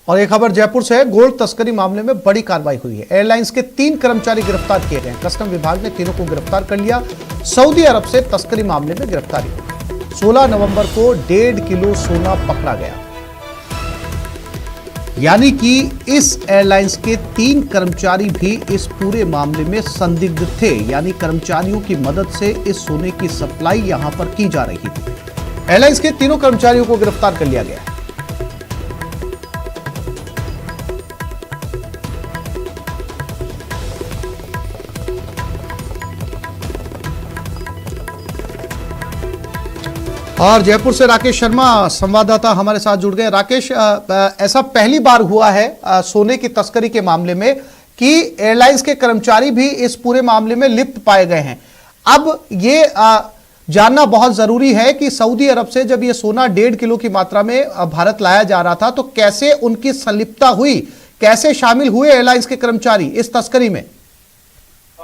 और एक खबर जयपुर से है। गोल्ड तस्करी मामले में बड़ी कार्रवाई हुई है। एयरलाइंस के 3 कर्मचारी गिरफ्तार किए गए हैं। कस्टम विभाग ने तीनों को गिरफ्तार कर लिया। सऊदी अरब से तस्करी मामले में गिरफ्तारी हुई। 16 नवंबर को 1.5 किलो सोना पकड़ा गया। यानी कि इस एयरलाइंस के 3 कर्मचारी भी इस पूरे मामले में संदिग्ध थे। यानी कर्मचारियों की मदद से इस सोने की सप्लाई यहां पर की जा रही थी। एयरलाइंस के तीनों कर्मचारियों को गिरफ्तार कर लिया गया है। और जयपुर से राकेश शर्मा संवाददाता हमारे साथ जुड़ गए। राकेश, ऐसा पहली बार हुआ है सोने की तस्करी के मामले में कि एयरलाइंस के कर्मचारी भी इस पूरे मामले में लिप्त पाए गए हैं। अब ये जानना बहुत जरूरी है कि सऊदी अरब से जब ये सोना 1.5 किलो की मात्रा में भारत लाया जा रहा था तो कैसे उनकी संलिप्तता हुई, कैसे शामिल हुए एयरलाइंस के कर्मचारी इस तस्करी में?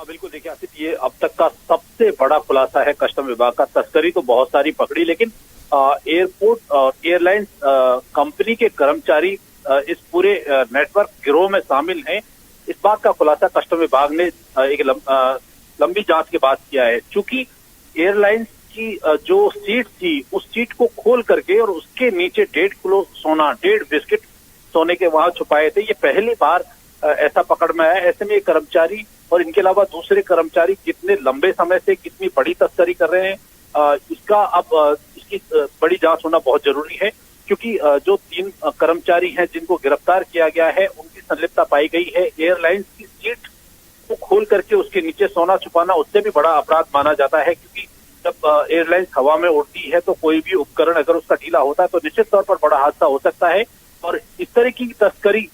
बिल्कुल, देखिए आसिफ, ये अब तक का सबसे बड़ा खुलासा है कस्टम विभाग का। तस्करी तो बहुत सारी पकड़ी, लेकिन एयरपोर्ट और एयरलाइंस कंपनी के कर्मचारी इस पूरे नेटवर्क गिरोह में शामिल हैं। इस बात का खुलासा कस्टम विभाग ने एक लंबी जांच के बाद किया है। चूंकि एयरलाइंस की जो सीट थी, उस सीट को खोल करके और उसके नीचे 1.5 किलो सोना, 1.5 बिस्किट सोने के वहां छुपाए थे। ये पहली बार ऐसा पकड़ में आया। ऐसे में ये कर्मचारी और इनके अलावा दूसरे कर्मचारी कितने लंबे समय से कितनी बड़ी तस्करी कर रहे हैं, इसका अब इसकी बड़ी जांच होना बहुत जरूरी है। क्योंकि जो 3 कर्मचारी हैं जिनको गिरफ्तार किया गया है, उनकी संलिप्तता पाई गई है। एयरलाइंस की सीट को खोल करके उसके नीचे सोना छुपाना उससे भी बड़ा अपराध माना जाता है। क्योंकि जब एयरलाइंस हवा में उड़ती है तो कोई भी उपकरण अगर उसका ढीला होता है तो निश्चित तौर पर बड़ा हादसा हो सकता है। और इस तरह की तस्करी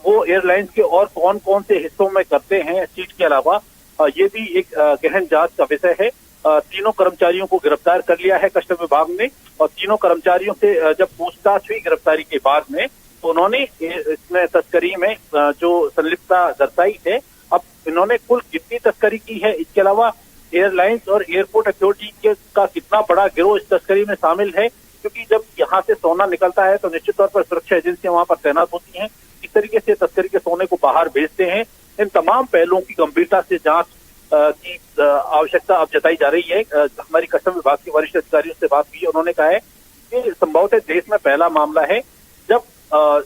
वो एयरलाइंस के और कौन कौन से हिस्सों में करते हैं सीट के अलावा, ये भी एक गहन जांच का विषय है। तीनों कर्मचारियों को गिरफ्तार कर लिया है कस्टम विभाग ने। और तीनों कर्मचारियों से जब पूछताछ हुई गिरफ्तारी के बाद में, तो उन्होंने इसमें तस्करी में जो संलिप्तता दर्शाई है। अब इन्होंने कुल कितनी तस्करी की है, इसके अलावा एयरलाइंस और एयरपोर्ट अथॉरिटी का कितना बड़ा गिरोह इस तस्करी में शामिल है। क्योंकि जब यहाँ से सोना निकलता है तो निश्चित तौर पर सुरक्षा एजेंसियां वहां पर तैनात होती हैं। इस तरीके से तस्करी के सोने को बाहर भेजते हैं। इन तमाम पहलुओं की गंभीरता से जांच की आवश्यकता अब जताई जा रही है। हमारी कस्टम विभाग के वरिष्ठ अधिकारियों से बात हुई, उन्होंने कहा है कि संभवतः देश में पहला मामला है जब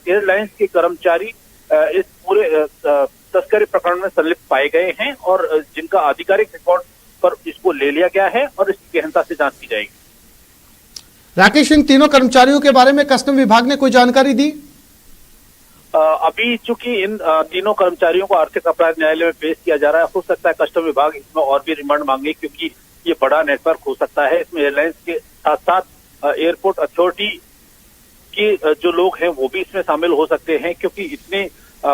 एयरलाइंस के कर्मचारी इस पूरे तस्करी प्रकरण में संलिप्त पाए गए हैं और जिनका आधिकारिक रिकॉर्ड पर इसको ले लिया गया है और इसकी गहनता से जांच की जाएगी। राकेश, इन तीनों कर्मचारियों के बारे में कस्टम विभाग ने कोई जानकारी दी? अभी चूंकि इन तीनों कर्मचारियों को आर्थिक अपराध न्यायालय में पेश किया जा रहा है, हो सकता है कस्टम विभाग इसमें और भी रिमांड मांगे, क्योंकि ये बड़ा नेटवर्क हो सकता है। इसमें एयरलाइंस के साथ साथ एयरपोर्ट अथॉरिटी के जो लोग हैं वो भी इसमें शामिल हो सकते हैं। क्योंकि इतने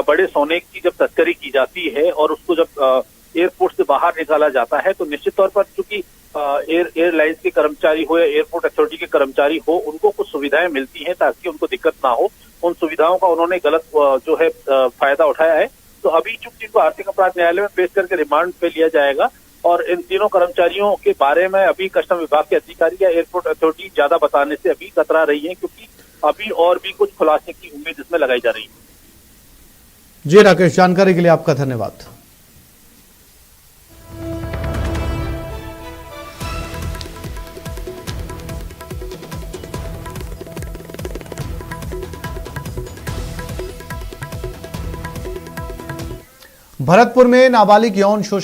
बड़े सोने की जब तस्करी की जाती है और उसको जब एयरपोर्ट से बाहर निकाला जाता है तो निश्चित तौर पर चूंकि एयरलाइंस के कर्मचारी हो या एयरपोर्ट अथॉरिटी के कर्मचारी हो, उनको कुछ सुविधाएं मिलती हैं ताकि उनको दिक्कत ना हो। उन सुविधाओं का उन्होंने गलत जो है फायदा उठाया है। तो अभी चूंकि इनको आर्थिक अपराध न्यायालय में पेश करके रिमांड पे लिया जाएगा। और इन तीनों कर्मचारियों के बारे में अभी कस्टम विभाग के अधिकारी या एयरपोर्ट अथॉरिटी ज्यादा बताने से अभी कतरा रही है, क्योंकि अभी और भी कुछ खुलासे की उम्मीद इसमें लगाई जा रही है। जी राकेश, जानकारी के लिए आपका धन्यवाद। भरतपुर में नाबालिग यौन शोषण